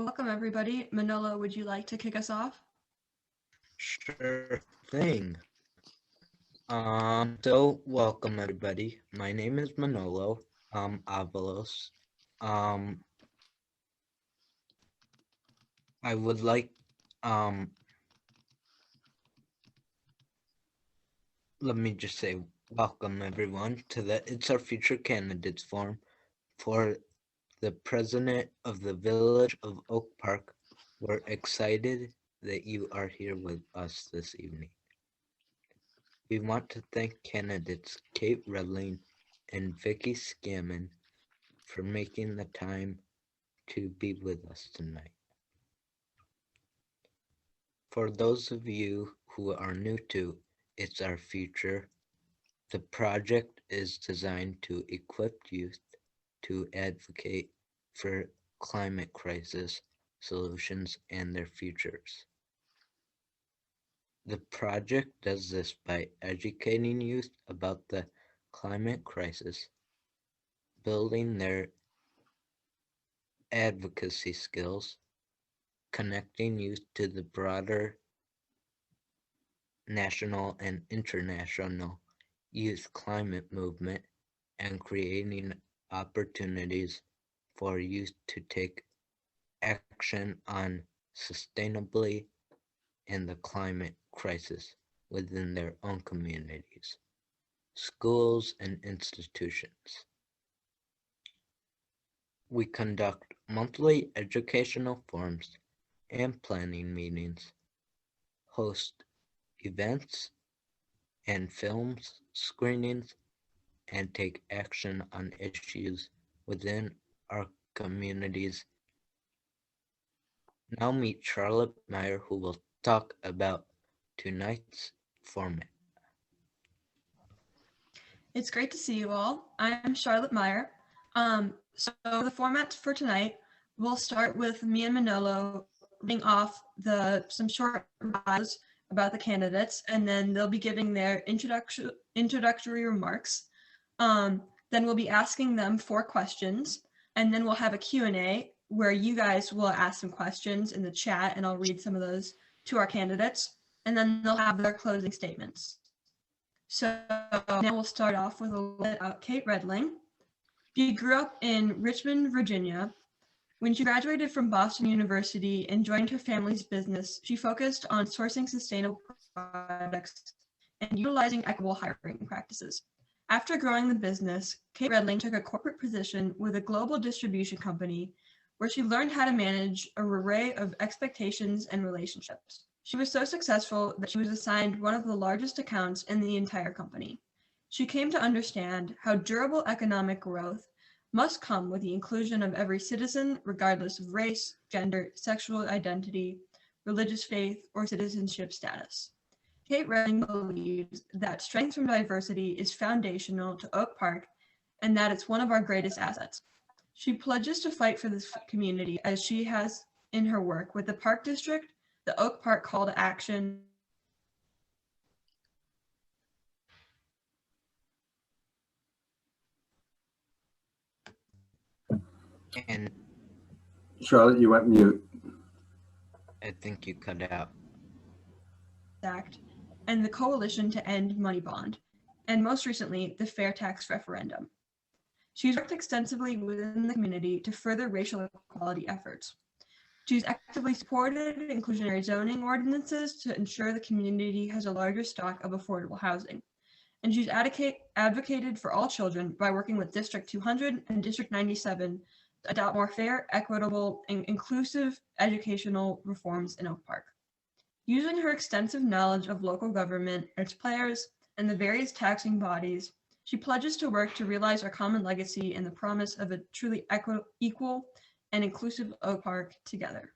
Welcome, everybody. Manolo, would you like to kick us off? Sure thing. So welcome everybody. My name is Manolo, Avalos. Um, I would like, let me just say welcome everyone to the It's Our Future Candidates Forum for the president of the Village of Oak Park. We're excited that you are here with us this evening. We want to thank candidates Cate Readling and Vickie Scaman for making the time to be with us tonight. For those of you who are new to It's Our Future, the project is designed to equip youth to advocate for climate crisis solutions and their futures. The project does this by educating youth about the climate crisis, building their advocacy skills, connecting youth to the broader national and international youth climate movement, and creating opportunities for youth to take action on sustainably and the climate crisis within their own communities, schools, and institutions. We conduct monthly educational forums and planning meetings, host events and films screenings, and take action on issues within our communities. Now meet Charlotte Meyer, who will talk about tonight's format. It's great to see you all. I'm Charlotte Meyer. So the format for tonight, we'll start with me and Manolo reading off some short bios about the candidates, and then they'll be giving their introductory remarks. Then we'll be asking them 4 questions, and then we'll have a Q&A where you guys will ask some questions in the chat, and I'll read some of those to our candidates, and then they'll have their closing statements. So now we'll start off with a little bit about Cate Readling. She grew up in Richmond, Virginia. When she graduated from Boston University and joined her family's business, she focused on sourcing sustainable products and utilizing equitable hiring practices. After growing the business, Cate Readling took a corporate position with a global distribution company where she learned how to manage an array of expectations and relationships. She was so successful that she was assigned one of the largest accounts in the entire company. She came to understand how durable economic growth must come with the inclusion of every citizen, regardless of race, gender, sexual identity, religious faith, or citizenship status. Cate Readling believes that strength from diversity is foundational to Oak Park and that it's one of our greatest assets. She pledges to fight for this community as she has in her work with the Park District, the Oak Park Call to Action, And Charlotte, you went mute. I think you cut out. Act, and the Coalition to End Money Bond, and most recently, the Fair Tax Referendum. She's worked extensively within the community to further racial equality efforts. She's actively supported inclusionary zoning ordinances to ensure the community has a larger stock of affordable housing. And she's advocated for all children by working with District 200 and District 97 to adopt more fair, equitable, and inclusive educational reforms in Oak Park. Using her extensive knowledge of local government, its players, and the various taxing bodies, she pledges to work to realize our common legacy and the promise of a truly equal and inclusive Oak Park together.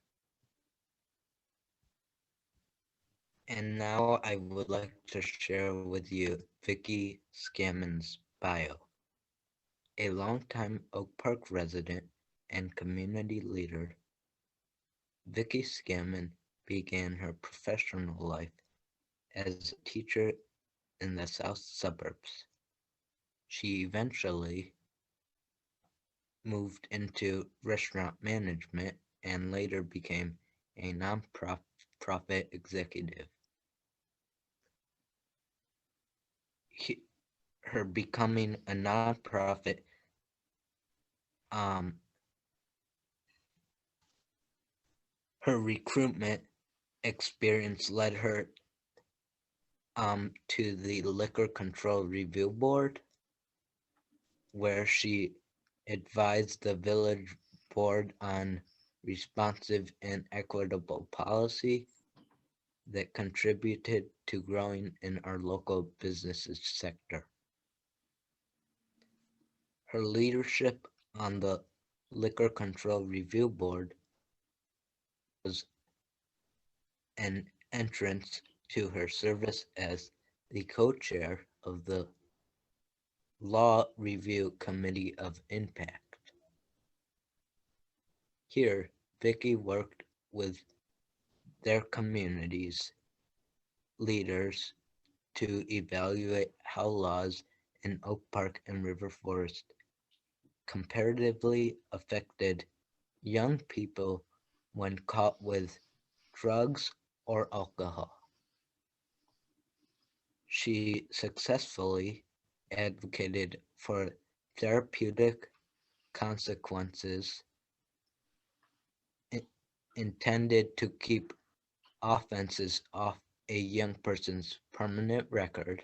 And now I would like to share with you Vickie Scaman's bio. A longtime Oak Park resident and community leader, Vickie Scaman began her professional life as a teacher in the south suburbs. She eventually moved into restaurant management and later became a non-profit executive. Her becoming a non-profit her recruitment experience led her to the Liquor Control Review Board, where she advised the village board on responsive and equitable policy that contributed to growing in our local businesses sector. Her leadership on the Liquor Control Review Board was an entrance to her service as the co-chair of the Law Review Committee of Impact. Here, Vicki worked with their communities leaders to evaluate how laws in Oak Park and River Forest comparatively affected young people when caught with drugs or alcohol. She successfully advocated for therapeutic consequences intended to keep offenses off a young person's permanent record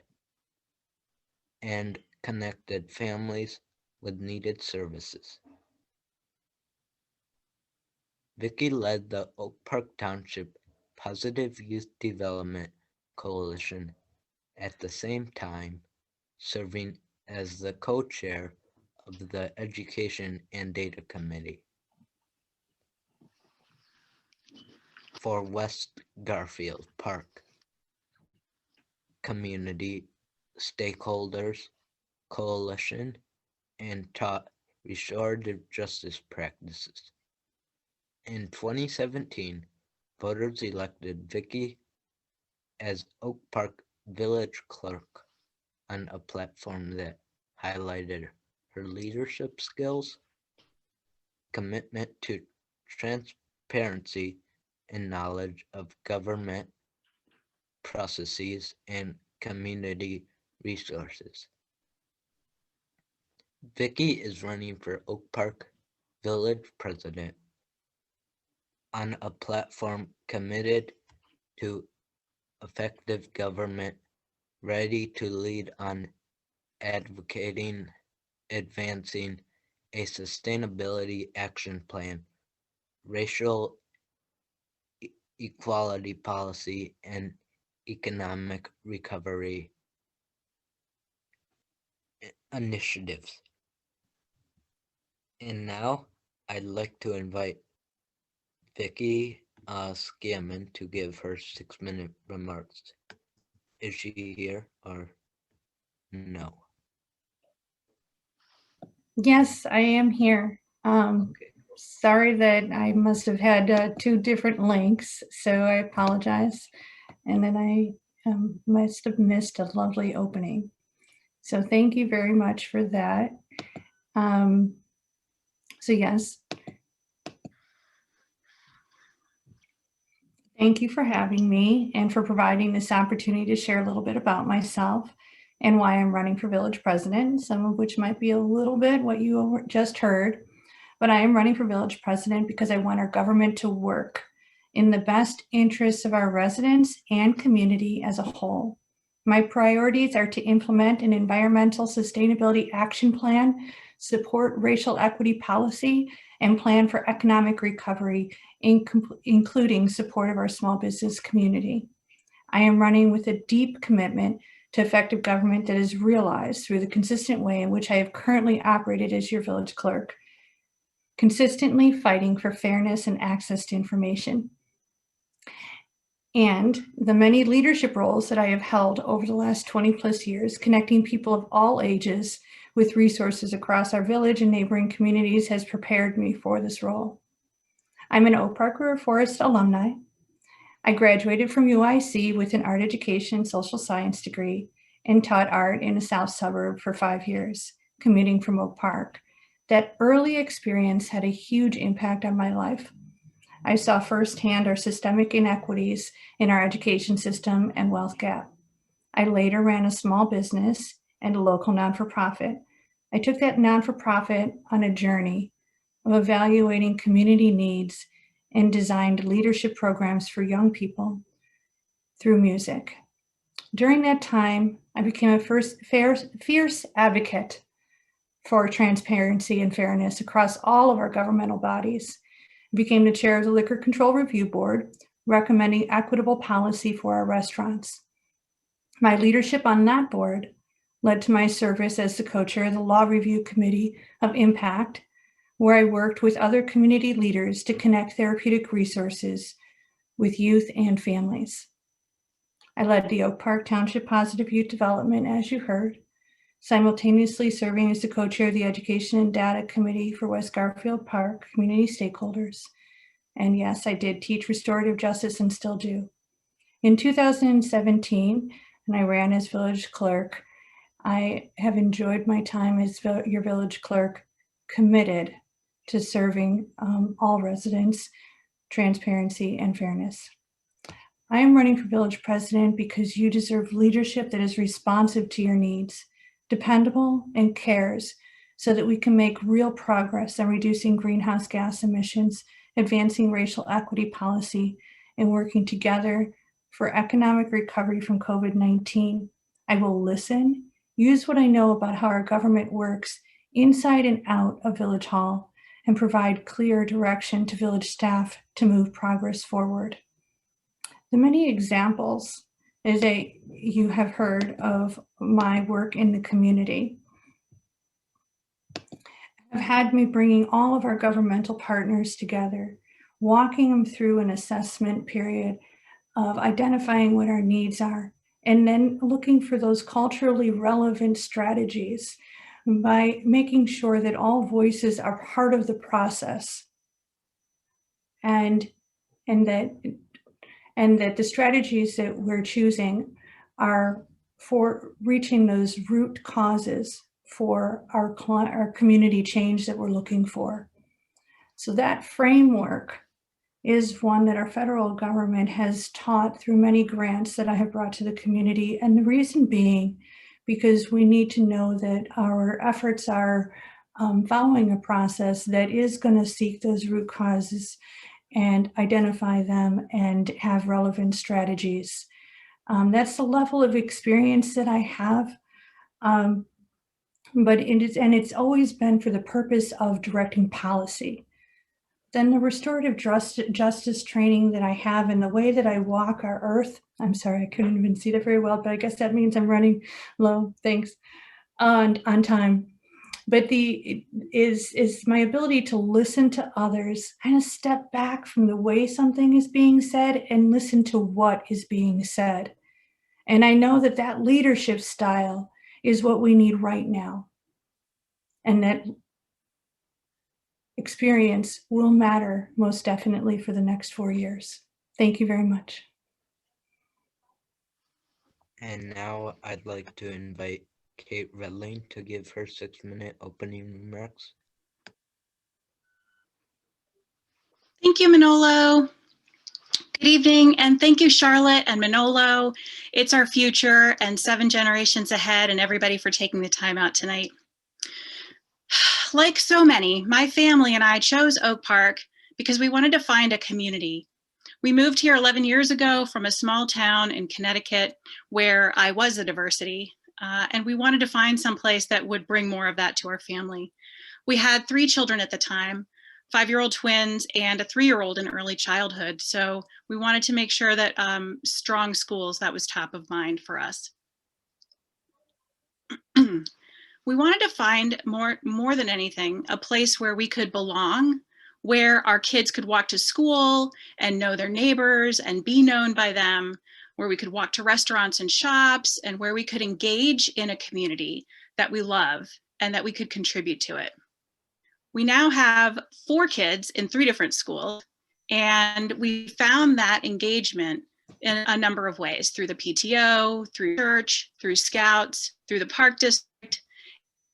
and connected families with needed services. Vicki led the Oak Park Township Positive Youth Development Coalition, at the same time serving as the co-chair of the Education and Data Committee for West Garfield Park Community Stakeholders Coalition and taught restorative justice practices. In 2017, voters elected Vicki as Oak Park Village Clerk on a platform that highlighted her leadership skills, commitment to transparency, and knowledge of government processes and community resources. Vicki is running for Oak Park Village President on a platform committed to effective government, ready to lead on advocating, advancing a sustainability action plan, racial equality policy, and economic recovery initiatives. And now I'd like to invite Vickie Scaman to give her 6-minute remarks. Is she here or no? Yes, I am here. Okay. Sorry that I must have had 2 different links, so I apologize. And then I must have missed a lovely opening. So thank you very much for that. So yes, thank you for having me and for providing this opportunity to share a little bit about myself and why I'm running for village president, some of which might be a little bit what you just heard. But I am running for village president because I want our government to work in the best interests of our residents and community as a whole. My priorities are to implement an environmental sustainability action plan, support racial equity policy, and plan for economic recovery, including support of our small business community. I am running with a deep commitment to effective government that is realized through the consistent way in which I have currently operated as your village clerk, consistently fighting for fairness and access to information. And the many leadership roles that I have held over the last 20+ years, connecting people of all ages with resources across our village and neighboring communities, has prepared me for this role. I'm an Oak Park River Forest alumni. I graduated from UIC with an art education and social science degree and taught art in a south suburb for 5 years, commuting from Oak Park. That early experience had a huge impact on my life. I saw firsthand our systemic inequities in our education system and wealth gap. I later ran a small business and a local non-for-profit. I took that non-for-profit on a journey of evaluating community needs and designed leadership programs for young people through music. During that time, I became a fierce advocate for transparency and fairness across all of our governmental bodies. I became the chair of the Liquor Control Review Board, recommending equitable policy for our restaurants. My leadership on that board led to my service as the co-chair of the Law Review Committee of Impact, where I worked with other community leaders to connect therapeutic resources with youth and families. I led the Oak Park Township Positive Youth Development, as you heard, simultaneously serving as the co-chair of the Education and Data Committee for West Garfield Park community stakeholders. And yes, I did teach restorative justice and still do. In 2017, and I ran as village clerk, I have enjoyed my time as your village clerk, committed to serving all residents, transparency and fairness. I am running for village president because you deserve leadership that is responsive to your needs, dependable and cares, so that we can make real progress on reducing greenhouse gas emissions, advancing racial equity policy, and working together for economic recovery from COVID-19. I will listen, use what I know about how our government works inside and out of Village Hall, and provide clear direction to village staff to move progress forward. The many examples you have heard of my work in the community have had me bringing all of our governmental partners together, walking them through an assessment period of identifying what our needs are, and then looking for those culturally relevant strategies by making sure that all voices are part of the process, and that the strategies that we're choosing are for reaching those root causes for our community change that we're looking for. So that framework is one that our federal government has taught through many grants that I have brought to the community. And the reason being, because we need to know that our efforts are following a process that is going to seek those root causes and identify them and have relevant strategies. That's the level of experience that I have. But it's always been for the purpose of directing policy. Then the restorative justice training that I have and the way that I walk our earth, I'm sorry, I couldn't even see that very well, but I guess that means I'm running low, thanks, on time. But is my ability to listen to others, kind of step back from the way something is being said and listen to what is being said. And I know that that leadership style is what we need right now. And that experience will matter most definitely for the next 4 years. Thank you very much. And now I'd like to invite Cate Readling to give her 6-minute opening remarks. Thank you, Manolo. Good evening, and thank you, Charlotte and Manolo. It's our future and 7 generations ahead, and everybody for taking the time out tonight. Like so many, my family and I chose Oak Park because we wanted to find a community. We moved here 11 years ago from a small town in Connecticut where I was a diversity, and we wanted to find some place that would bring more of that to our family. We had 3 children at the time, 5-year-old twins and a 3-year-old in early childhood. So we wanted to make sure that strong schools, that was top of mind for us. We wanted to find more than anything, a place where we could belong, where our kids could walk to school and know their neighbors and be known by them, where we could walk to restaurants and shops, and where we could engage in a community that we love and that we could contribute to it. We now have 4 kids in 3 different schools, and we found that engagement in a number of ways, through the PTO, through church, through Scouts, through the Park District,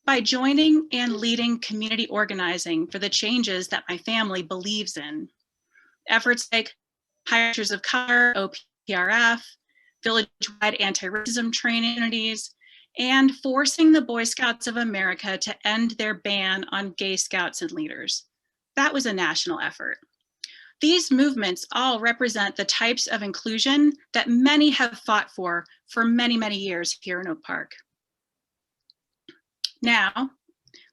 by joining and leading community organizing for the changes that my family believes in. Efforts like High Teachers of Color, OPRF, village-wide anti-racism training communities, and forcing the Boy Scouts of America to end their ban on gay scouts and leaders. That was a national effort. These movements all represent the types of inclusion that many have fought for many, many years here in Oak Park. Now,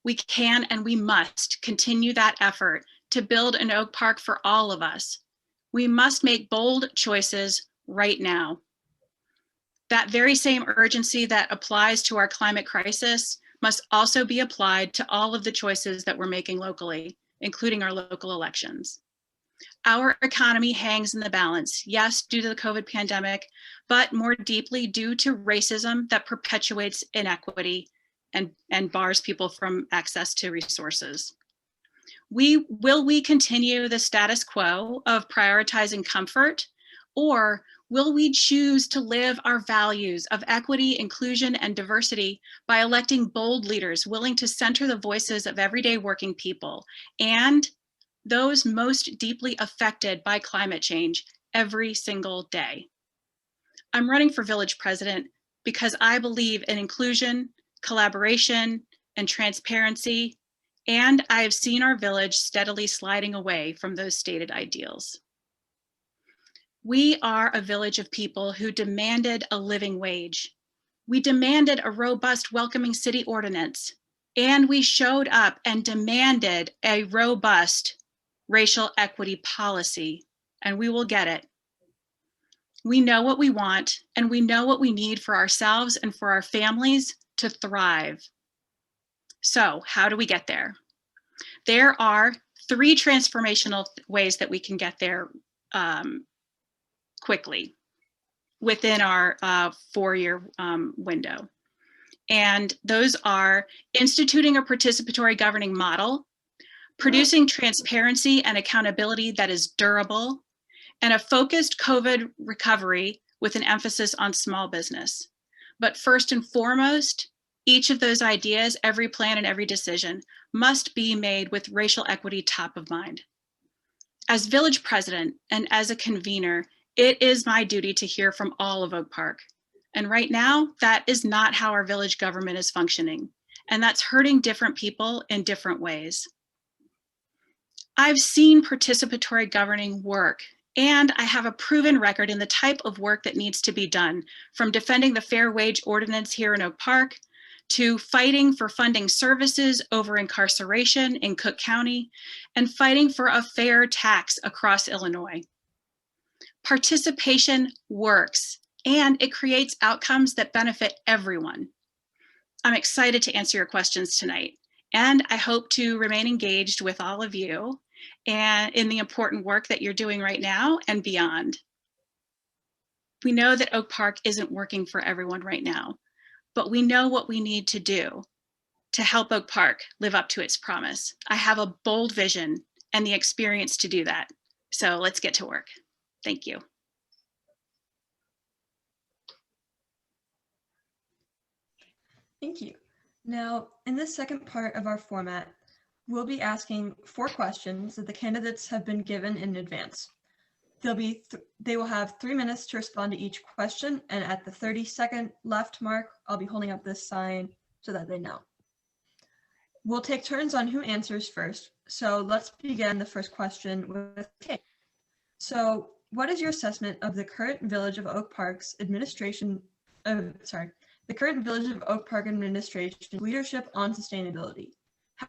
we can and we must continue that effort to build an Oak Park for all of us. We must make bold choices right now. That very same urgency that applies to our climate crisis must also be applied to all of the choices that we're making locally, including our local elections. Our economy hangs in the balance, yes, due to the COVID pandemic, but more deeply due to racism that perpetuates inequity and bars people from access to resources. Will we continue the status quo of prioritizing comfort, or will we choose to live our values of equity, inclusion, and diversity by electing bold leaders willing to center the voices of everyday working people and those most deeply affected by climate change every single day? I'm running for village president because I believe in inclusion, collaboration, and transparency, and I have seen our village steadily sliding away from those stated ideals. We are a village of people who demanded a living wage. We demanded a robust welcoming city ordinance, and we showed up and demanded a robust racial equity policy, and we will get it. We know what we want, and we know what we need for ourselves and for our families to thrive. So how do we get there? There are 3 transformational ways that we can get there quickly within our 4-year window. And those are instituting a participatory governing model, producing transparency and accountability that is durable, and a focused COVID recovery with an emphasis on small business. But first and foremost, each of those ideas, every plan and every decision must be made with racial equity top of mind. As village president and as a convener, it is my duty to hear from all of Oak Park. And right now, that is not how our village government is functioning. And that's hurting different people in different ways. I've seen participatory governing work, and I have a proven record in the type of work that needs to be done, from defending the fair wage ordinance here in Oak Park, to fighting for funding services over incarceration in Cook County, and fighting for a fair tax across Illinois. Participation works, and it creates outcomes that benefit everyone. I'm excited to answer your questions tonight, and I hope to remain engaged with all of you and in the important work that you're doing right now and beyond. We know that Oak Park isn't working for everyone right now, but we know what we need to do to help Oak Park live up to its promise. I have a bold vision and the experience to do that. So let's get to work. Thank you. Thank you. Now, in the second part of our format, we'll be asking 4 questions that the candidates have been given in advance. They will have 3 minutes to respond to each question, and at the 30-second left mark, I'll be holding up this sign so that they know. We'll take turns on who answers first. So let's begin the first question with Cate. So what is your assessment of the current Village of Oak Park's administration, the current Village of Oak Park administration leadership on sustainability?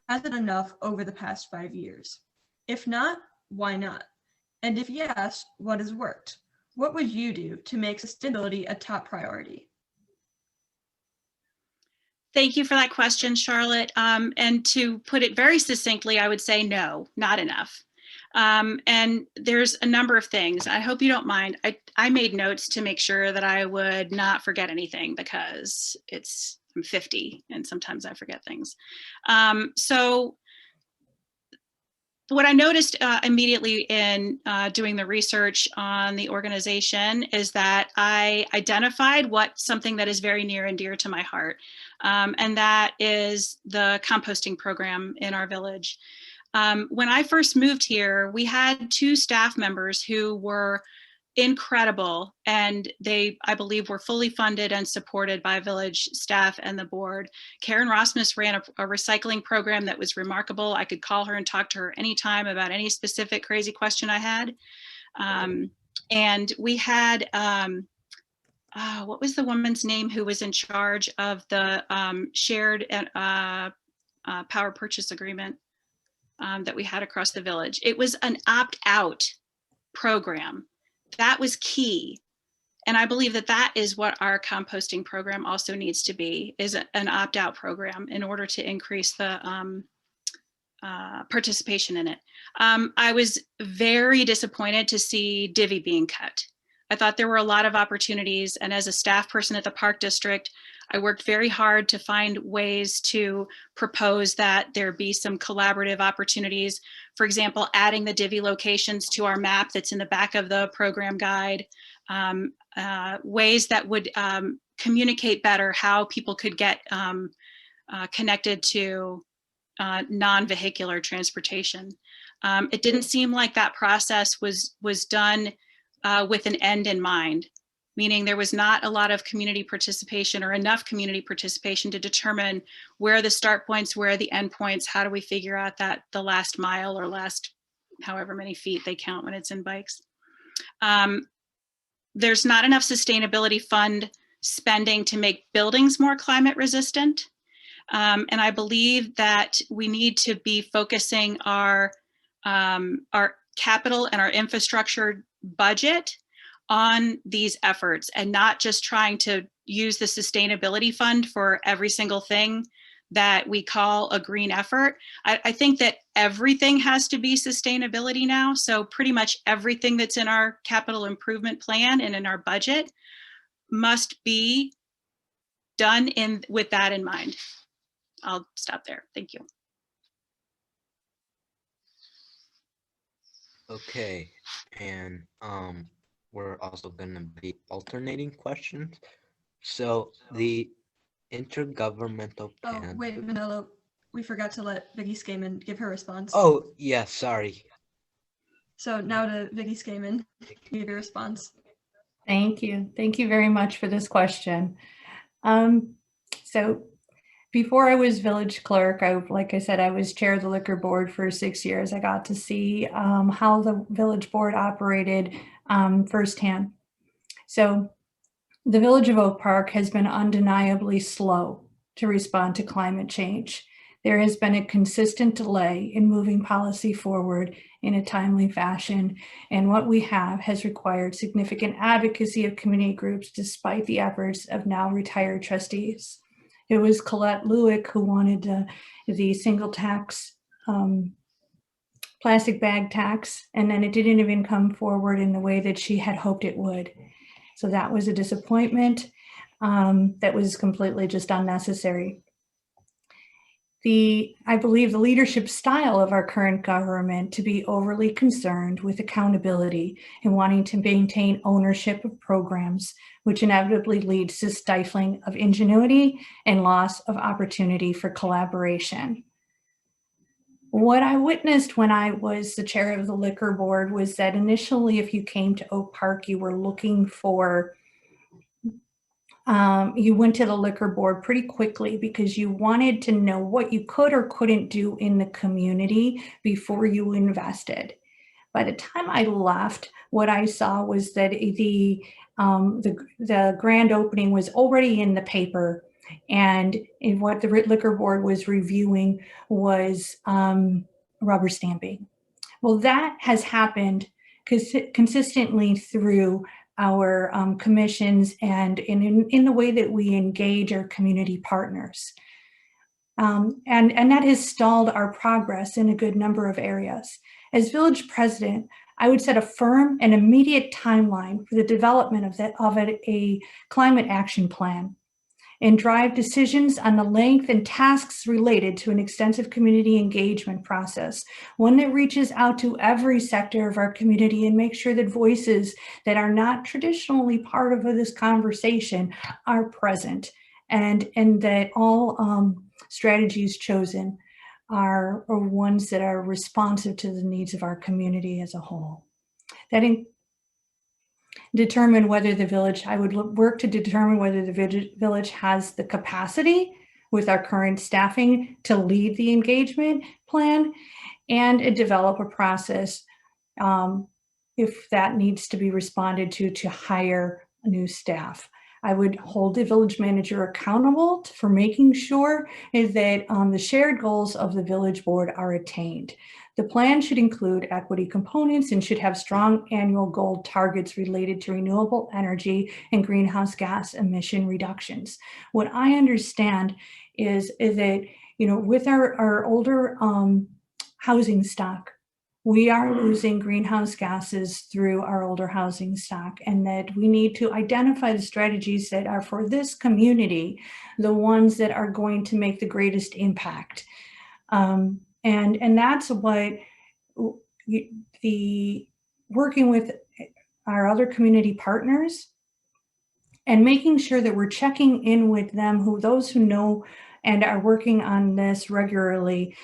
Has it enough over the past 5 years? If not, why not? And if yes, what has worked? What would you do to make sustainability a top priority? Thank you for that question, Charlotte. And to put it very succinctly, I would say no, not enough. And there's a number of things. I hope you don't mind. I made notes to make sure that I would not forget anything because I'm 50 and sometimes I forget things. So what I noticed immediately in doing the research on the organization is that I identified something that is very near and dear to my heart, and that is the composting program in our village. When I first moved here, we had 2 staff members who were incredible, and they, I believe, were fully funded and supported by village staff and the board. Karen Rosmus ran a recycling program that was remarkable. I could call her and talk to her anytime about any specific crazy question I had. And we had, what was the woman's name who was in charge of the shared power purchase agreement that we had across the village? It was an opt-out program. That was key. And I believe that that is what our composting program also needs to be, is an opt-out program in order to increase the participation in it. I was very disappointed to see divvy being cut. I thought there were a lot of opportunities, and as a staff person at the Park District, I worked very hard to find ways to propose that there be some collaborative opportunities. For example, adding the divvy locations to our map that's in the back of the program guide, ways that would communicate better how people could get connected to non-vehicular transportation. It didn't seem like that process was done with an end in mind, meaning there was not a lot of community participation or enough community participation to determine where are the start points, where are the end points, how do we figure out that the last mile or last however many feet they count when it's in bikes. There's not enough sustainability fund spending to make buildings more climate resistant. And I believe that we need to be focusing our capital and our infrastructure budget on these efforts, and not just trying to use the sustainability fund for every single thing that we call a green effort. I think that everything has to be sustainability now. So pretty much everything that's in our capital improvement plan and in our budget must be done with that in mind. I'll stop there. Thank you. Okay, and we're also going to be alternating questions. So the intergovernmental Oh, panel. wait, Manolo, we forgot to let Vickie Scaman give her response. Oh, yeah, sorry. So now to Vickie Scaman, give your response. Thank you. Thank you very much for this question. So before I was village clerk, like I said, I was chair of the liquor board for 6 years. I got to see how the village board operated firsthand. So the village of Oak Park has been undeniably slow to respond to climate change. There has been a consistent delay in moving policy forward in a timely fashion, and what we have has required significant advocacy of community groups despite the efforts of now retired trustees. It was Colette Lewick who wanted the single tax, plastic bag tax, and then it didn't even come forward in the way that she had hoped it would. So that was a disappointment that was completely just unnecessary. I believe the leadership style of our current government to be overly concerned with accountability and wanting to maintain ownership of programs, which inevitably leads to stifling of ingenuity and loss of opportunity for collaboration. What I witnessed when I was the chair of the liquor board was that initially, if you came to Oak Park, you were looking for you went to the liquor board pretty quickly because you wanted to know what you could or couldn't do in the community before you invested. By the time I left, what I saw was that the grand opening was already in the paper, and what the liquor board was reviewing was rubber stamping. Well, that has happened consistently through our commissions and in the way that we engage our community partners. And that has stalled our progress in a good number of areas. As village president, I would set a firm and immediate timeline for the development of a climate action plan and drive decisions on the length and tasks related to an extensive community engagement process, one that reaches out to every sector of our community and makes sure that voices that are not traditionally part of this conversation are present, and that all strategies chosen are ones that are responsive to the needs of our community as a whole. That determine whether the village, I would work to determine whether the village has the capacity with our current staffing to lead the engagement plan, and develop a process if that needs to be responded to hire new staff. I would hold the village manager accountable for making sure that the shared goals of the village board are attained. The plan should include equity components and should have strong annual goal targets related to renewable energy and greenhouse gas emission reductions. What I understand is that, you know, with our older housing stock, we are losing greenhouse gases through our older housing stock, and that we need to identify the strategies that are for this community, the ones that are going to make the greatest impact. And that's what the working with our other community partners and making sure that we're checking in with them, those who know and are working on this regularly,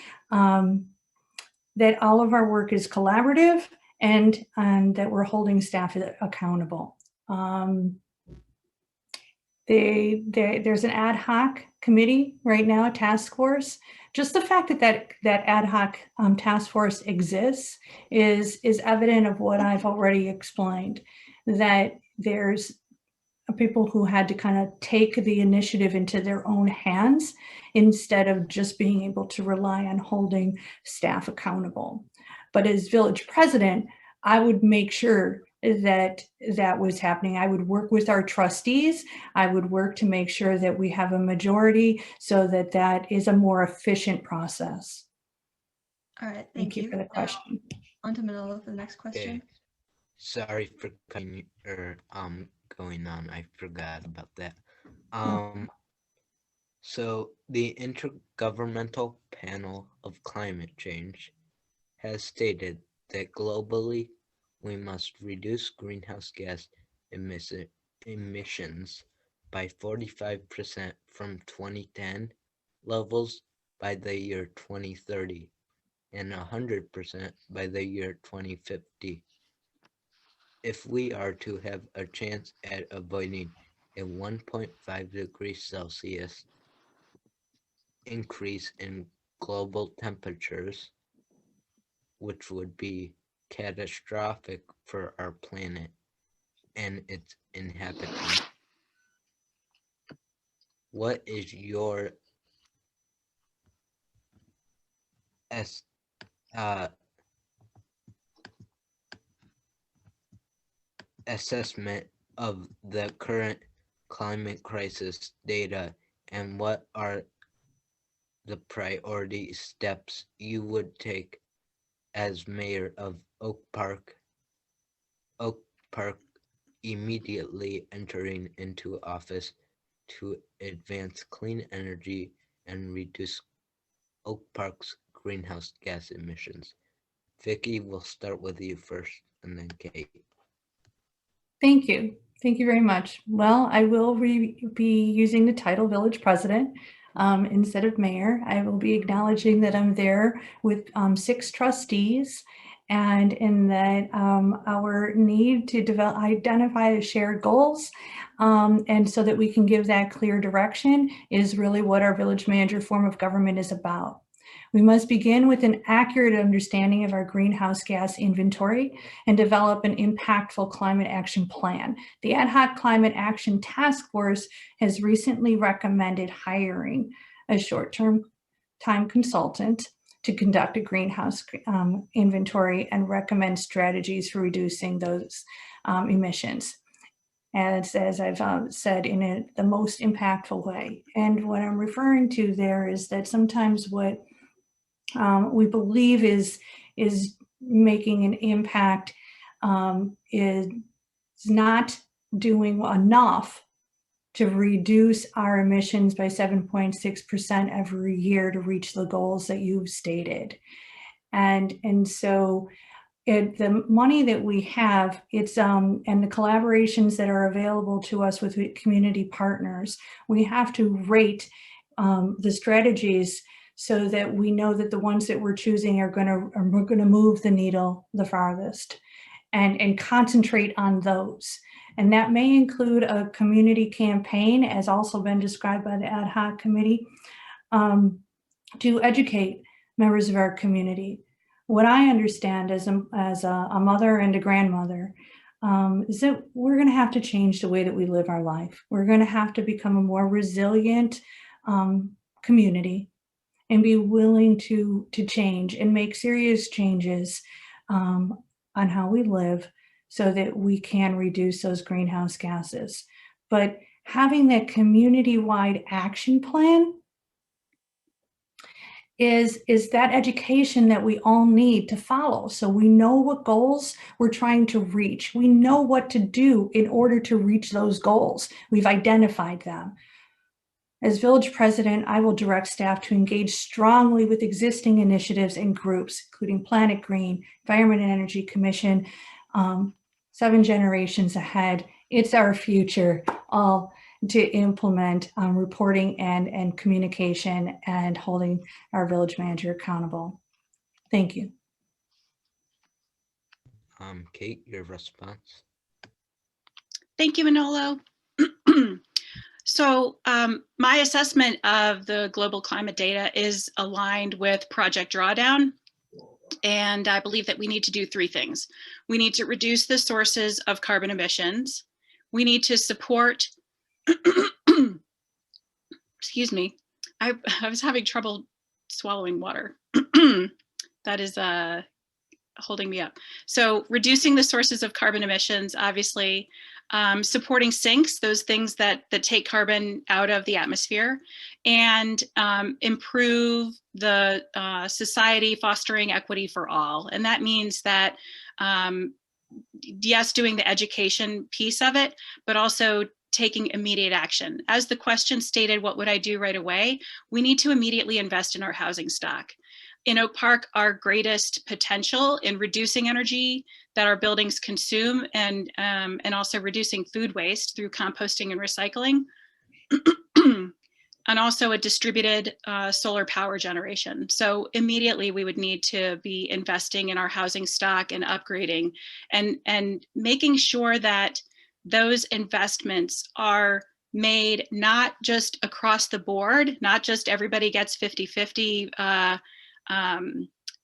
that all of our work is collaborative and that we're holding staff accountable. There's an ad hoc committee right now, a task force. Just the fact that ad hoc task force exists is evident of what I've already explained, that there's people who had to kind of take the initiative into their own hands instead of just being able to rely on holding staff accountable. But as village president, I would make sure that that was happening. I would work with our trustees. I would work to make sure that we have a majority so that that is a more efficient process. All right, Thank you for the question. On to Manolo for the next question. Okay. Sorry for cutting or going on. I forgot about that. So the Intergovernmental Panel of Climate Change has stated that globally we must reduce greenhouse gas emissions by 45% from 2010 levels by the year 2030 and 100% by the year 2050. If we are to have a chance at avoiding a 1.5 degrees Celsius increase in global temperatures, which would be catastrophic for our planet and its inhabitants, what is your assessment of the current climate crisis data, and what are the priority steps you would take as mayor of Oak Park immediately entering into office to advance clean energy and reduce Oak Park's greenhouse gas emissions? Vicki, we'll start with you first, and then Cate. Thank you. Thank you very much. Well, I will be using the title Village President instead of Mayor. I will be acknowledging that I'm there with 6 trustees, and in that our need to identify the shared goals and so that we can give that clear direction is really what our village manager form of government is about. We must begin with an accurate understanding of our greenhouse gas inventory and develop an impactful climate action plan. The Ad Hoc Climate Action Task Force has recently recommended hiring a short-term time consultant to conduct a greenhouse inventory and recommend strategies for reducing those emissions. As I've said, in the most impactful way. And what I'm referring to there is that sometimes what we believe is making an impact is not doing enough to reduce our emissions by 7.6% every year to reach the goals that you've stated. And so the money that we have, it's and the collaborations that are available to us with community partners, we have to rate the strategies so that we know that the ones that we're choosing are going to move the needle the farthest, and concentrate on those. And that may include a community campaign, as also been described by the ad hoc committee, to educate members of our community. What I understand as a mother and a grandmother is that we're going to have to change the way that we live our life. We're going to have to become a more resilient community and be willing to change and make serious changes on how we live so that we can reduce those greenhouse gases. But having that community-wide action plan is that education that we all need to follow. So we know what goals we're trying to reach. We know what to do in order to reach those goals. We've identified them. As village president, I will direct staff to engage strongly with existing initiatives and groups, including Planet Green, Environment and Energy Commission, 7 generations ahead. It's our future, all to implement reporting and communication and holding our village manager accountable. Thank you. Cate, your response. Thank you, Manolo. So my assessment of the global climate data is aligned with Project Drawdown. And I believe that we need to do 3 things. We need to reduce the sources of carbon emissions. We need to support, excuse me, I was having trouble swallowing water. That is holding me up. So reducing the sources of carbon emissions, obviously, supporting sinks, those things that take carbon out of the atmosphere, and improve the society, fostering equity for all. And that means that, yes, doing the education piece of it, but also taking immediate action. As the question stated, what would I do right away? We need to immediately invest in our housing stock. In Oak Park, our greatest potential in reducing energy that our buildings consume and also reducing food waste through composting and recycling, and also a distributed solar power generation. So immediately we would need to be investing in our housing stock and upgrading and making sure that those investments are made not just across the board, not just everybody gets 50-50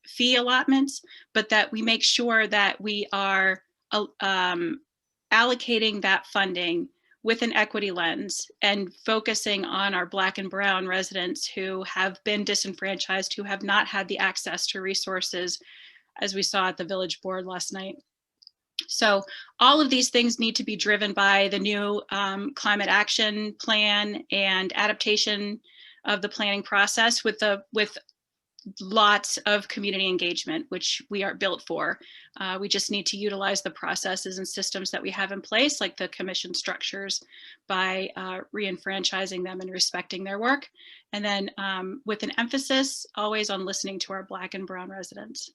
fee allotments, but that we make sure that we are allocating that funding with an equity lens and focusing on our Black and Brown residents who have been disenfranchised, who have not had the access to resources, as we saw at the village board last night. So all of these things need to be driven by the new climate action plan and adaptation of the planning process with lots of community engagement, which we are built for. We just need to utilize the processes and systems that we have in place, like the commission structures, by re-enfranchising them and respecting their work. And then with an emphasis always on listening to our Black and Brown residents.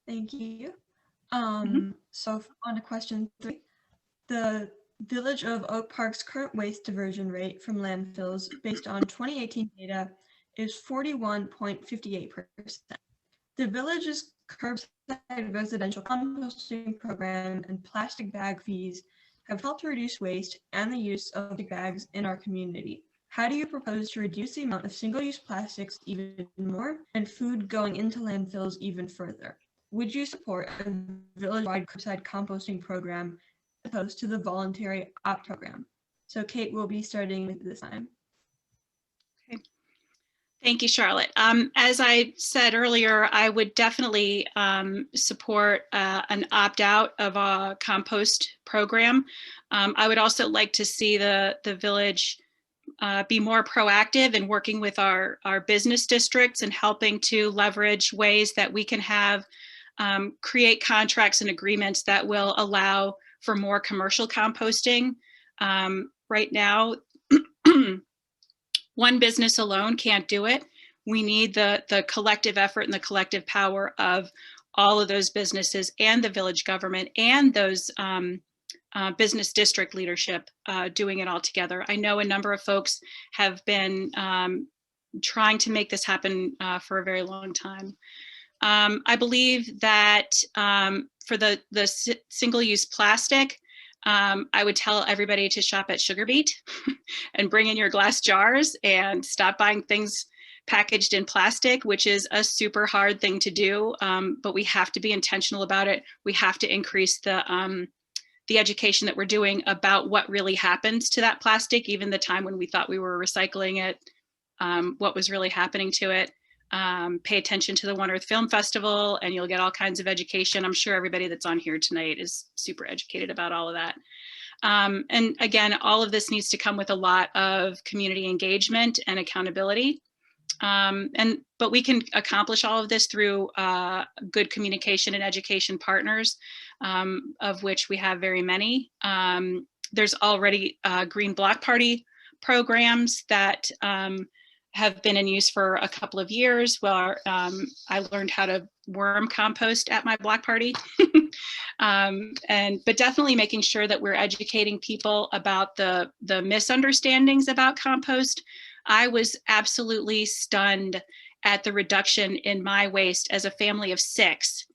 Thank you. So on to question 3. The Village of Oak Park's current waste diversion rate from landfills based on 2018 data is 41.58%. The village's curbside residential composting program and plastic bag fees have helped to reduce waste and the use of plastic bags in our community. How do you propose to reduce the amount of single-use plastics even more and food going into landfills even further? Would you support a village-wide curbside composting program as opposed to the voluntary opt program? So Cate will be starting with this time. Okay. Thank you, Charlotte. As I said earlier, I would definitely support an opt-out of a compost program. I would also like to see the village be more proactive in working with our business districts and helping to leverage ways that we can have create contracts and agreements that will allow for more commercial composting. Right now, one business alone can't do it. We need the collective effort and the collective power of all of those businesses and the village government and those business district leadership doing it all together. I know a number of folks have been trying to make this happen for a very long time. I believe that for the single-use plastic, I would tell everybody to shop at Sugar Beet and bring in your glass jars and stop buying things packaged in plastic, which is a super hard thing to do, but we have to be intentional about it. We have to increase the education that we're doing about what really happens to that plastic, even the time when we thought we were recycling it, what was really happening to it. Pay attention to the One Earth Film Festival and you'll get all kinds of education. I'm sure everybody that's on here tonight is super educated about all of that. And again, all of this needs to come with a lot of community engagement and accountability. But we can accomplish all of this through good communication and education partners, of which we have very many. There's already Green Block Party programs that have been in use for a couple of years. Where I learned how to worm compost at my block party. But definitely making sure that we're educating people about the misunderstandings about compost. I was absolutely stunned at the reduction in my waste as a family of 6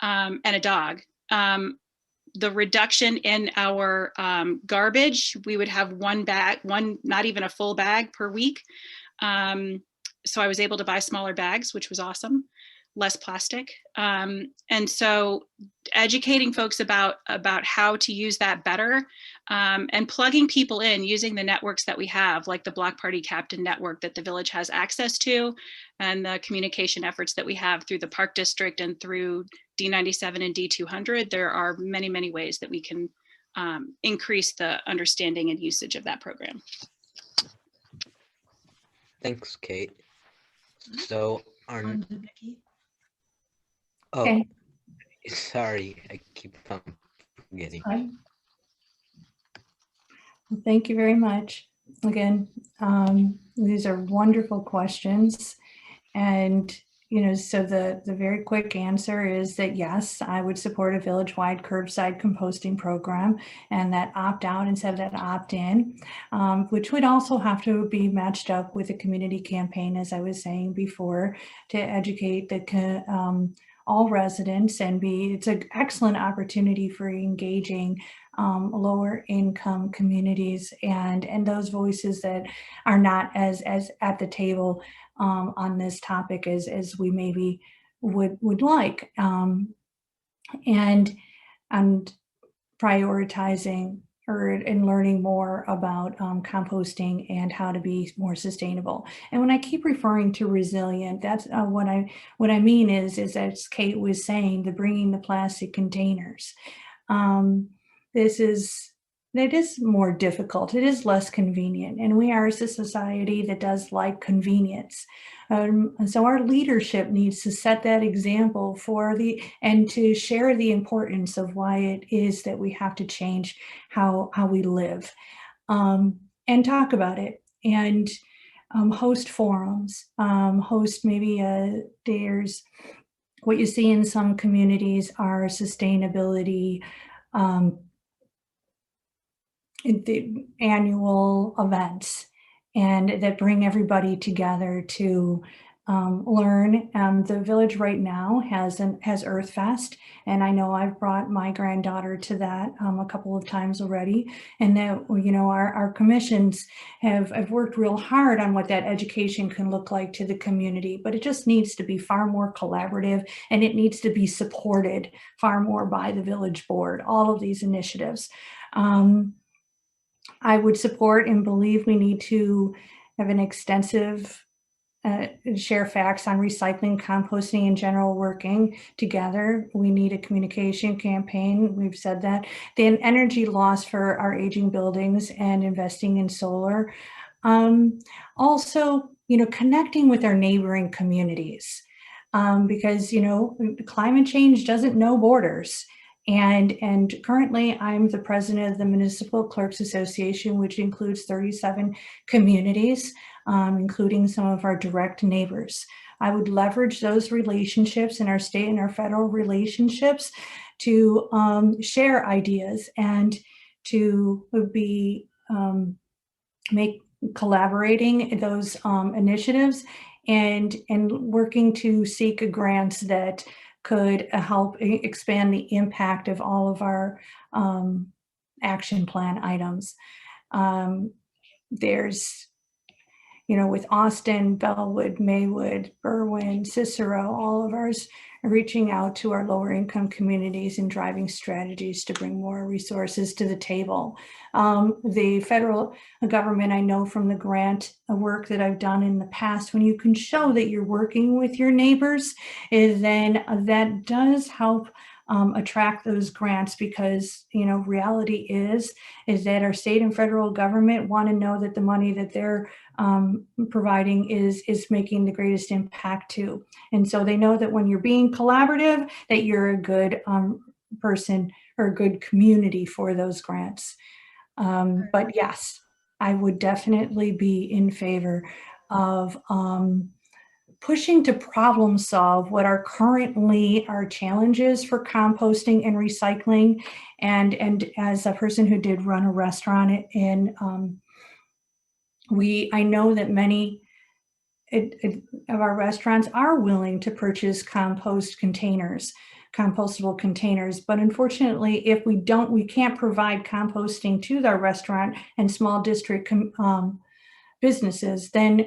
and a dog. The reduction in our garbage, we would have one, not even a full bag per week. So I was able to buy smaller bags, which was awesome, less plastic. And so educating folks about how to use that better, and plugging people in using the networks that we have, like the Block Party Captain Network that the village has access to, and the communication efforts that we have through the Park District and through D97 and D200. There are many, many ways that we can increase the understanding and usage of that program. Thanks, Cate. So our On to Vicki. oh, Okay. sorry, I keep on forgetting. Fine. Well, thank you very much. Again, these are wonderful questions. And, you know, so the very quick answer is that yes, I would support a village-wide curbside composting program, and that opt-out instead of that opt-in, which would also have to be matched up with a community campaign, as I was saying before, to educate all residents and it's an excellent opportunity for engaging lower income communities and those voices that are not as at the table on this topic as we maybe would like, and prioritizing and learning more about composting and how to be more sustainable. And when I keep referring to resilient, that's what I mean is as Cate was saying, bringing the plastic containers. It is more difficult. It is less convenient, and we are a society that does like convenience. And so our leadership needs to set that example and to share the importance of why it is that we have to change how we live, and talk about it, and host forums, host maybe there's what you see in some communities are sustainability the annual events, and that bring everybody together to learn. The village right now has Earth Fest, and I know I've brought my granddaughter to that a couple of times already, and that, you know, our commissions have worked real hard on what that education can look like to the community, but it just needs to be far more collaborative, and it needs to be supported far more by the village board, all of these initiatives. I would support and believe we need to have an extensive share facts on recycling, composting, and general working together. We need a communication campaign. We've said that. The energy loss for our aging buildings and investing in solar. Also, you know, connecting with our neighboring communities, because, you know, climate change doesn't know borders. And currently I'm the president of the Municipal Clerks Association, which includes 37 communities, including some of our direct neighbors. I would leverage those relationships in our state and our federal relationships to share ideas and to be collaborating those initiatives and working to seek grants that could help expand the impact of all of our action plan items. There's, with Austin, Bellwood, Maywood, Berwyn, Cicero, all of ours reaching out to our lower income communities and driving strategies to bring more resources to the table. The federal government, I know from the grant work that I've done in the past, when you can show that you're working with your neighbors, then that does help attract those grants, because reality is that our state and federal government want to know that the money that they're providing is making the greatest impact too. And so they know that when you're being collaborative, that you're a good person or a good community for those grants. But yes, I would definitely be in favor of pushing to problem solve what are currently our challenges for composting and recycling. And as a person who did run a restaurant, and I know that many of our restaurants are willing to purchase compostable containers. But unfortunately, if we can't provide composting to our restaurant and small district businesses, then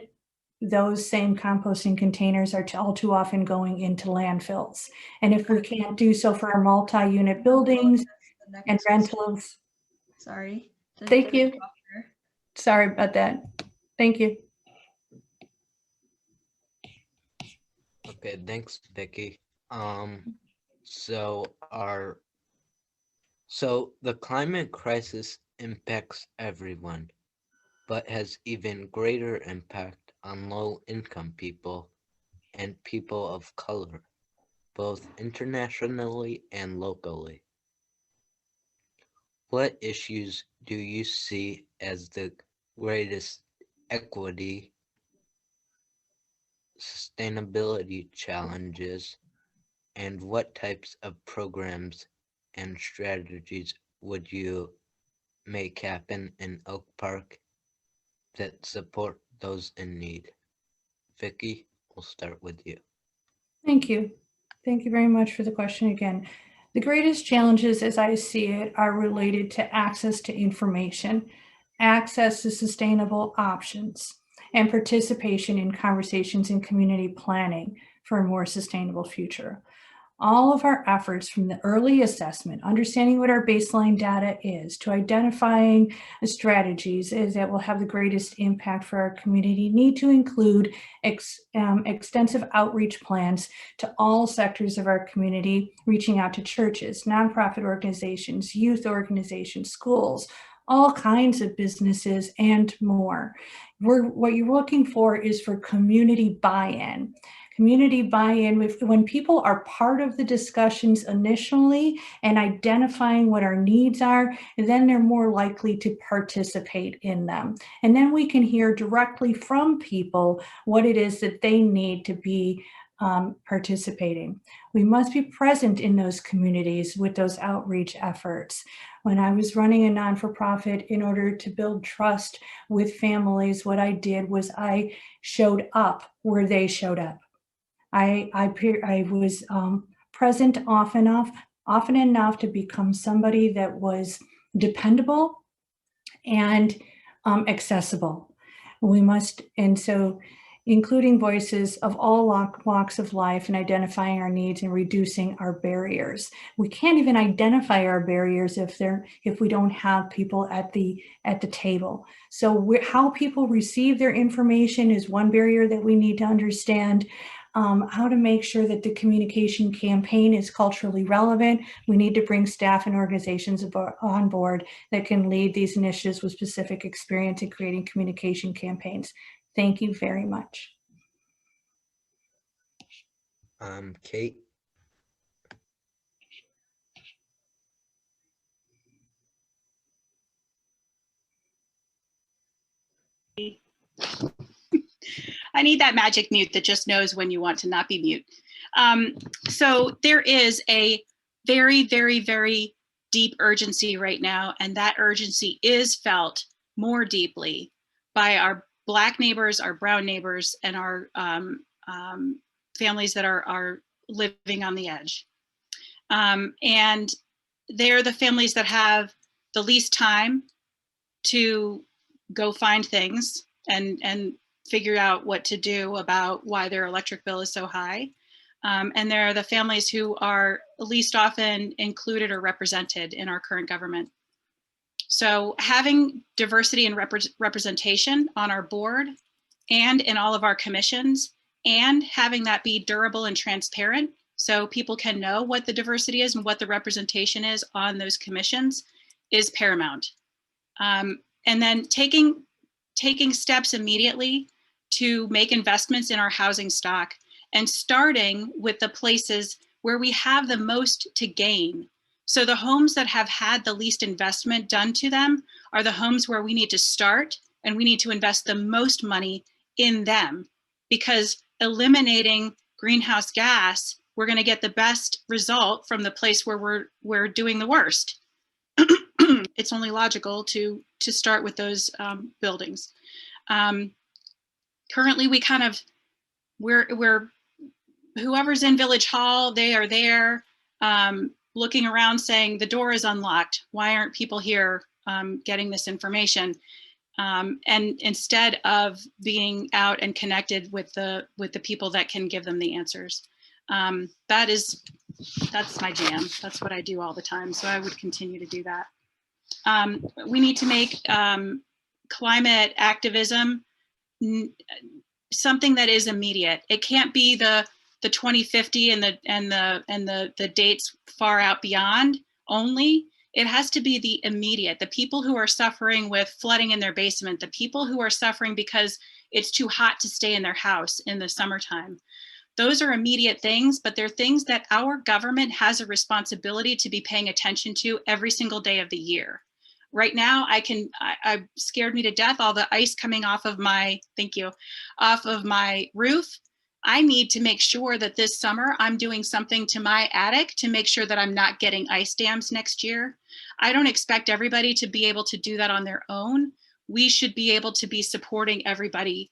those same composting containers are all too often going into landfills. And if we can't do so for our multi-unit buildings and rentals. Sorry. Thank you. Sorry about that. Thank you. Okay, thanks, Vicki. So the climate crisis impacts everyone, but has even greater impact on low-income people and people of color, both internationally and locally. What issues do you see as the greatest equity, sustainability challenges, and what types of programs and strategies would you make happen in Oak Park that support those in need? Vicki, we'll start with you. Thank you. Thank you very much for the question again. The greatest challenges, as I see it, are related to access to information, access to sustainable options, and participation in conversations in community planning for a more sustainable future. All of our efforts, from the early assessment, understanding what our baseline data is, to identifying strategies that will have the greatest impact for our community, need to include extensive outreach plans to all sectors of our community, reaching out to churches, nonprofit organizations, youth organizations, schools, all kinds of businesses, and more. What you're looking for is for community buy-in. Community buy-in, when people are part of the discussions initially and identifying what our needs are, then they're more likely to participate in them. And then we can hear directly from people what it is that they need to be participating. We must be present in those communities with those outreach efforts. When I was running a non-for-profit, in order to build trust with families, what I did was I showed up where they showed up. I was present often enough to become somebody that was dependable and accessible. And so including voices of all walks of life and identifying our needs and reducing our barriers. We can't even identify our barriers if we don't have people at the table. So how people receive their information is one barrier that we need to understand. How to make sure that the communication campaign is culturally relevant. We need to bring staff and organizations on board that can lead these initiatives with specific experience in creating communication campaigns. Thank you very much. Cate. I need that magic mute that just knows when you want to not be mute. So there is a very, very, very deep urgency right now, and that urgency is felt more deeply by our Black neighbors, our brown neighbors, and our families that are living on the edge. And they're the families that have the least time to go find things and figure out what to do about why their electric bill is so high. And they're the families who are least often included or represented in our current government. So having diversity and representation on our board and in all of our commissions, and having that be durable and transparent so people can know what the diversity is and what the representation is on those commissions is paramount. And then taking steps immediately to make investments in our housing stock, and starting with the places where we have the most to gain. So the homes that have had the least investment done to them are the homes where we need to start, and we need to invest the most money in them, because eliminating greenhouse gas, we're going to get the best result from the place where we're doing the worst. It's only logical to start with those buildings. Currently, we're whoever's in Village Hall, they are there looking around saying the door is unlocked. Why aren't people here getting this information? And instead of being out and connected with the people that can give them the answers. That's my jam. That's what I do all the time. So I would continue to do that. We need to make climate activism something that is immediate. It can't be the 2050 and the dates far out beyond only. It has to be the immediate. The people who are suffering with flooding in their basement, the people who are suffering because it's too hot to stay in their house in the summertime. Those are immediate things, but they're things that our government has a responsibility to be paying attention to every single day of the year. Right now, I scared me to death, all the ice coming off of my, off of my roof. I need to make sure that this summer I'm doing something to my attic to make sure that I'm not getting ice dams next year. I don't expect everybody to be able to do that on their own. We should be able to be supporting everybody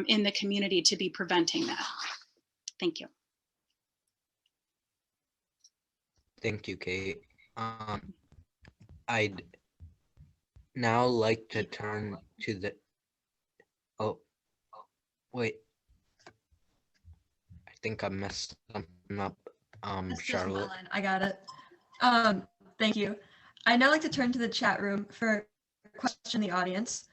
in the community to be preventing that. Thank you. Thank you, Cate. I'd now like to turn to the, oh, wait. I think I messed something up. Charlotte. I got it. Thank you. I'd now like to turn to the chat room for a question in the audience.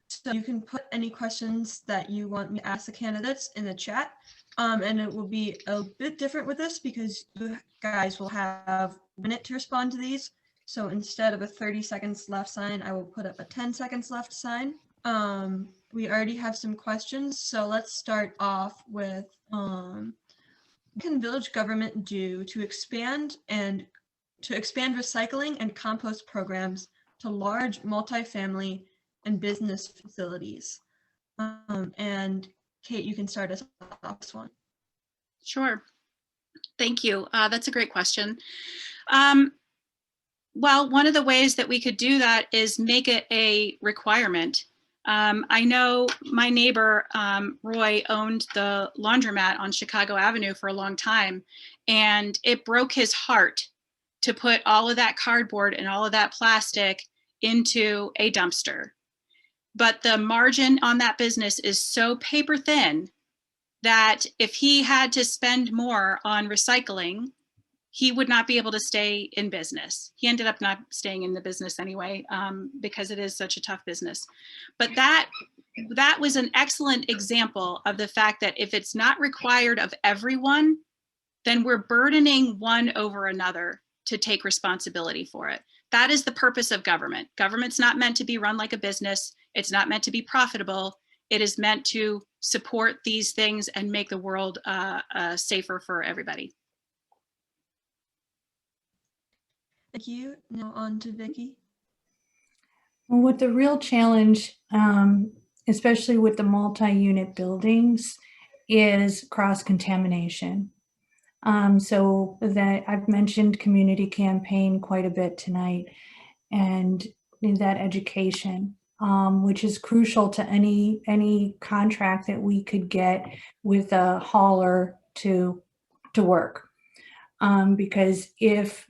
So you can put any questions that you want me to ask the candidates in the chat. And it will be a bit different with this because you guys will have a minute to respond to these. So instead of a 30 seconds left sign, I will put up a 10 seconds left sign. We already have some questions. So let's start off with, what can village government do to expand recycling and compost programs to large multifamily and business facilities? And Cate, you can start us off this one. Sure. Thank you. That's a great question. Well, one of the ways that we could do that is make it a requirement. I know my neighbor, Roy, owned the laundromat on Chicago Avenue for a long time, and it broke his heart to put all of that cardboard and all of that plastic into a dumpster. But the margin on that business is so paper thin that if he had to spend more on recycling, he would not be able to stay in business. He ended up not staying in the business anyway, because it is such a tough business. But that was an excellent example of the fact that if it's not required of everyone, then we're burdening one over another to take responsibility for it. That is the purpose of government. Government's not meant to be run like a business. It's not meant to be profitable. It is meant to support these things and make the world safer for everybody. Thank you. Now on to Vicki. Well, what the real challenge, especially with the multi-unit buildings, is cross-contamination. So that I've mentioned community campaign quite a bit tonight, and in that education, which is crucial to any contract that we could get with a hauler to work. Because if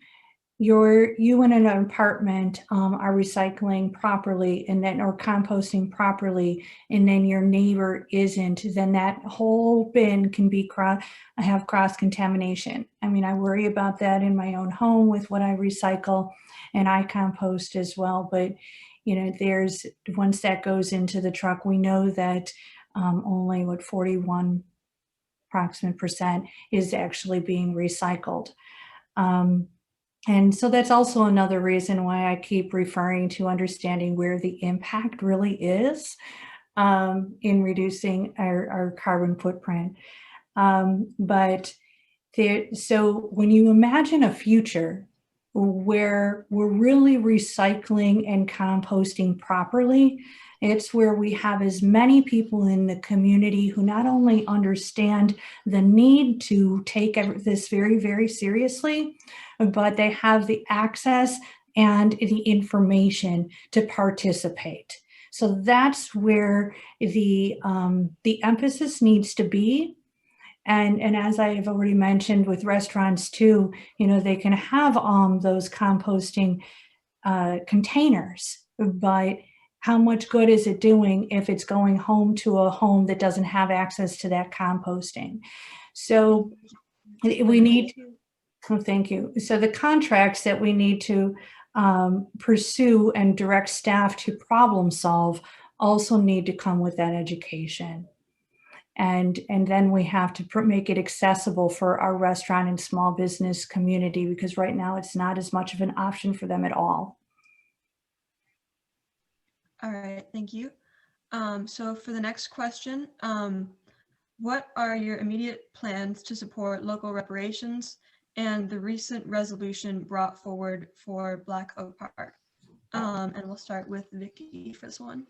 you in an apartment are recycling properly and then or composting properly, and then your neighbor isn't, then that whole bin can be have cross contamination. I mean, I worry about that in my own home with what I recycle, and I compost as well. But you know, there's once that goes into the truck, we know that only 41 approximate percent is actually being recycled. And so that's also another reason why I keep referring to understanding where the impact really is in reducing our carbon footprint. So when you imagine a future where we're really recycling and composting properly, it's where we have as many people in the community who not only understand the need to take this very, very seriously, but they have the access and the information to participate. So that's where the emphasis needs to be. And as I have already mentioned with restaurants too, you know, they can have those composting containers, but how much good is it doing if it's going home to a home that doesn't have access to that composting? So we need to, oh, thank you. So the contracts that we need to pursue and direct staff to problem solve also need to come with that education. And then we have to make it accessible for our restaurant and small business community, because right now it's not as much of an option for them at all. All right, thank you. So for the next question, what are your immediate plans to support local reparations and the recent resolution brought forward for Black Oak Park? And we'll start with Vicki for this one.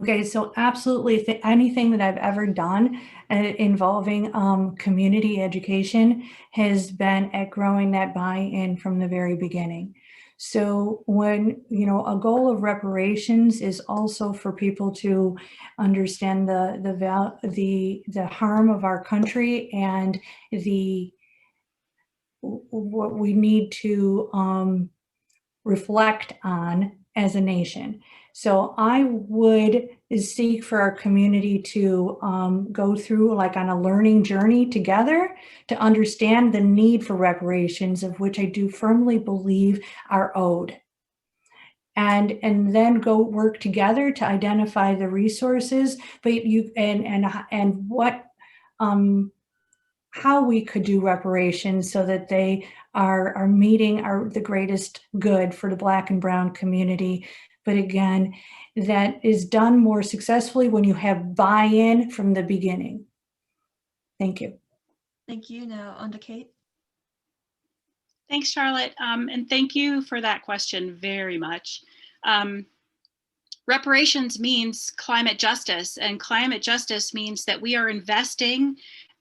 Okay, so absolutely anything that I've ever done involving community education has been at growing that buy-in from the very beginning. So when, you know, a goal of reparations is also for people to understand the harm of our country and what we need to reflect on as a nation. So I would seek for our community to go through like on a learning journey together to understand the need for reparations, of which I do firmly believe are owed. And then go work together to identify the resources, but and what how we could do reparations so that they are meeting the greatest good for the Black and Brown community. But again, that is done more successfully when you have buy-in from the beginning. Thank you. Thank you. Now on to Cate. Thanks, Charlotte. And thank you for that question very much. Reparations means climate justice, and climate justice means that we are investing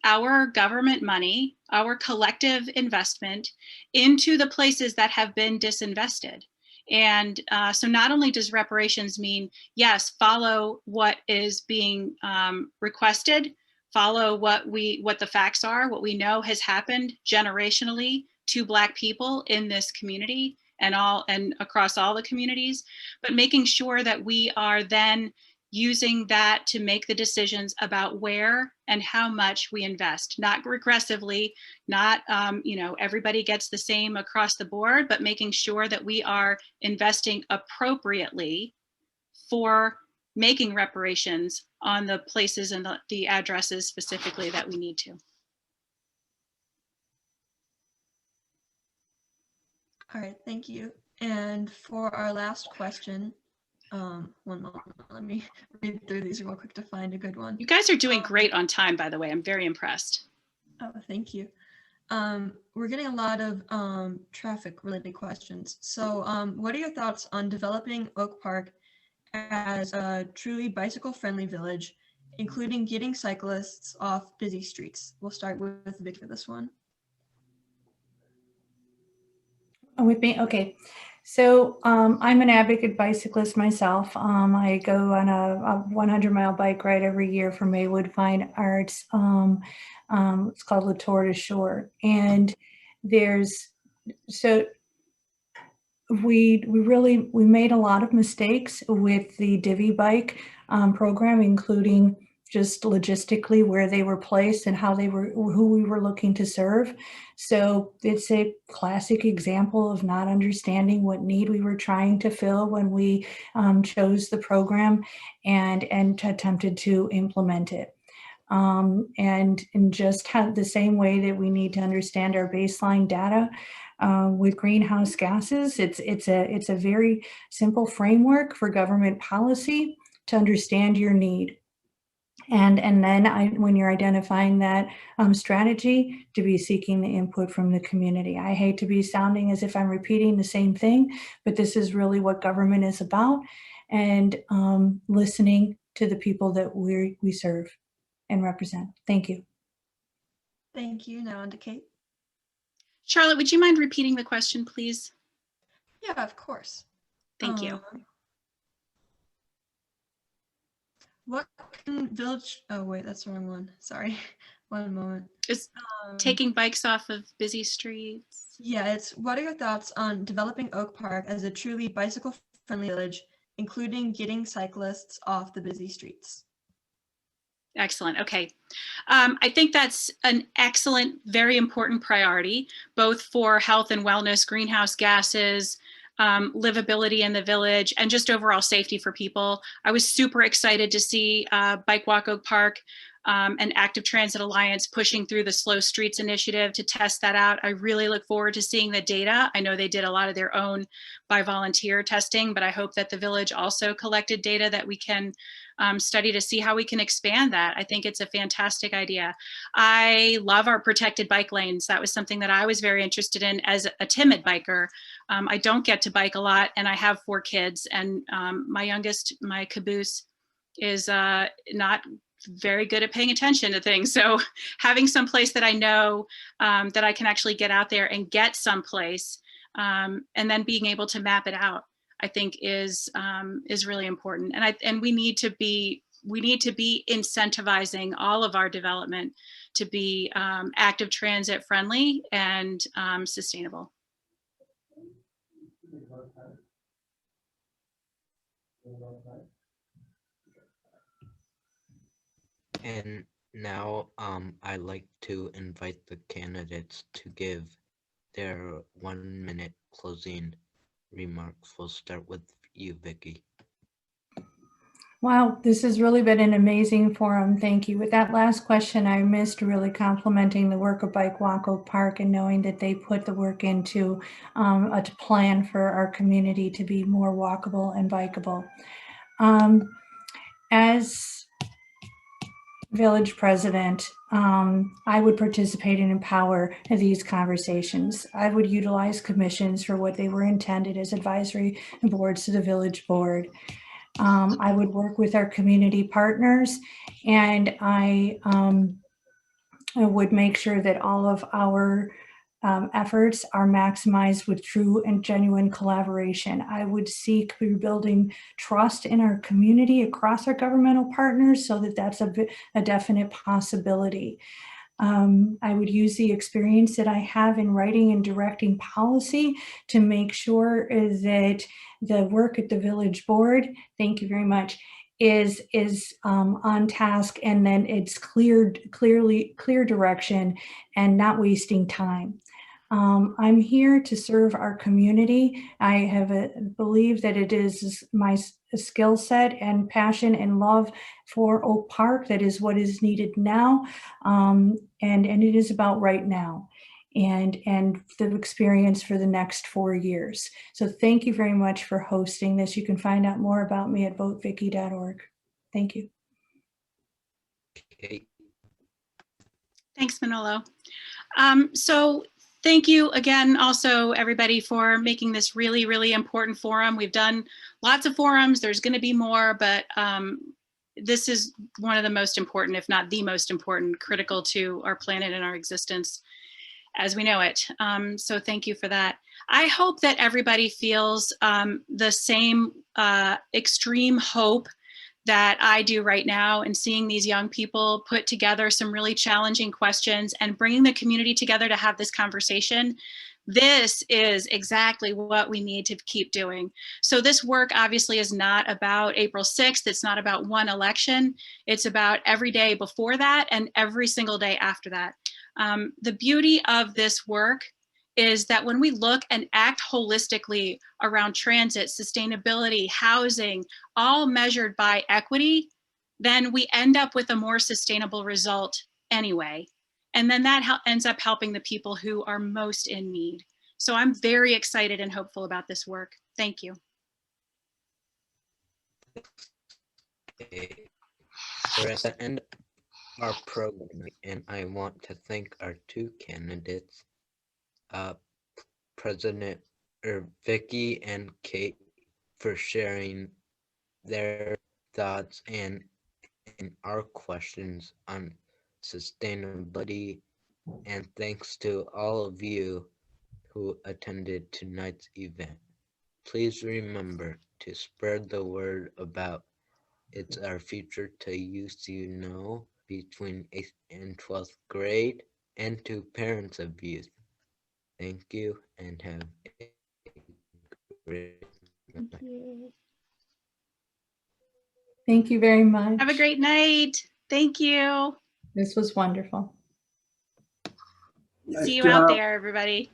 our government money, our collective investment, into the places that have been disinvested. And so not only does reparations mean, yes, follow what is being requested, follow what the facts are, what we know has happened generationally to Black people in this community and across all the communities, but making sure that we are then using that to make the decisions about where and how much we invest, not regressively, not, everybody gets the same across the board, but making sure that we are investing appropriately for making reparations on the places and the addresses specifically that we need to. All right, thank you. And for our last question, one moment, let me read through these real quick to find a good one. You guys are doing great on time, by the way. I'm very impressed. Oh, thank you. We're getting a lot of traffic related questions. So what are your thoughts on developing Oak Park as a truly bicycle friendly village including getting cyclists off busy streets. We'll start with Vicki for this one. With me? Okay. So I'm an advocate bicyclist myself. I go on a 100-mile bike ride every year for Maywood Fine Arts. It's called La Tour de Shore. And we made a lot of mistakes with the Divvy bike program, including just logistically where they were placed and who we were looking to serve. So it's a classic example of not understanding what need we were trying to fill when we chose the program and attempted to implement it. And just had the same way that we need to understand our baseline data with greenhouse gases. It's a very simple framework for government policy to understand your need. And then when you're identifying that strategy, to be seeking the input from the community. I hate to be sounding as if I'm repeating the same thing, but this is really what government is about, and listening to the people that we serve and represent. Thank you. Thank you. Now on to Cate. Charlotte, would you mind repeating the question, please? Yeah, of course. Thank you. What can village, oh wait, that's the wrong one. Sorry, one moment. Is taking bikes off of busy streets? Yeah, it's what are your thoughts on developing Oak Park as a truly bicycle-friendly village, including getting cyclists off the busy streets? Excellent. Okay. I think that's an excellent, very important priority, both for health and wellness, greenhouse gases, livability in the village, and just overall safety for people. I was super excited to see Bike Walk Oak Park and Active Transit Alliance pushing through the Slow Streets initiative to test that out. I really look forward to seeing the data. I know they did a lot of their own by volunteer testing, but I hope that the village also collected data that we can study to see how we can expand that. I think it's a fantastic idea. I love our protected bike lanes. That was something that I was very interested in as a timid biker. I don't get to bike a lot, and I have 4 kids, and my youngest, my caboose, is not very good at paying attention to things. So having some place that I know that I can actually get out there and get someplace, and then being able to map it out, I think is really important. And we need to be incentivizing all of our development to be active transit friendly and sustainable. And now I'd like to invite the candidates to give their 1-minute closing remarks. We'll start with you, Vicki. Wow, this has really been an amazing forum. Thank you. With that last question, I missed really complimenting the work of Bike Walk Oak Park and knowing that they put the work into a plan for our community to be more walkable and bikeable. As village president, I would participate and empower these conversations. I would utilize commissions for what they were intended as advisory boards to the village board. I would work with our community partners, and I would make sure that all of our efforts are maximized with true and genuine collaboration. I would seek rebuilding trust in our community across our governmental partners so that that's a definite possibility. I would use the experience that I have in writing and directing policy to make sure that the work at the village board, thank you very much, is on task, and then it's clear direction and not wasting time. I'm here to serve our community. I have believe that it is my skill set and passion and love for Oak Park that is what is needed now, and it is about right now, and the experience for the next 4 years. So thank you very much for hosting this. You can find out more about me at votevickie.org. Thank you. Cate. Thanks, Manolo. So thank you again, also everybody, for making this really, really important forum. We've done lots of forums. There's going to be more, but this is one of the most important, if not the most important, critical to our planet and our existence as we know it. So thank you for that. I hope that everybody feels the same extreme hope that I do right now in seeing these young people put together some really challenging questions and bringing the community together to have this conversation. This is exactly what we need to keep doing. So this work obviously is not about April 6th. It's not about one election. It's about every day before that and every single day after that. The beauty of this work is that when we look and act holistically around transit, sustainability, housing, all measured by equity, then we end up with a more sustainable result anyway. And then that ends up helping the people who are most in need. So I'm very excited and hopeful about this work. Thank you. We're at the end of our program, and I want to thank our two candidates, President Vicki and Cate, for sharing their thoughts and our questions on sustainability, and thanks to all of you who attended tonight's event. Please remember to spread the word about It's Our Future to youth you know between 8th and 12th grade, and to parents of youth. Thank you and have a great night. Thank you. Thank you very much. Have a great night. Thank you. This was wonderful. Nice See you job. out there, everybody.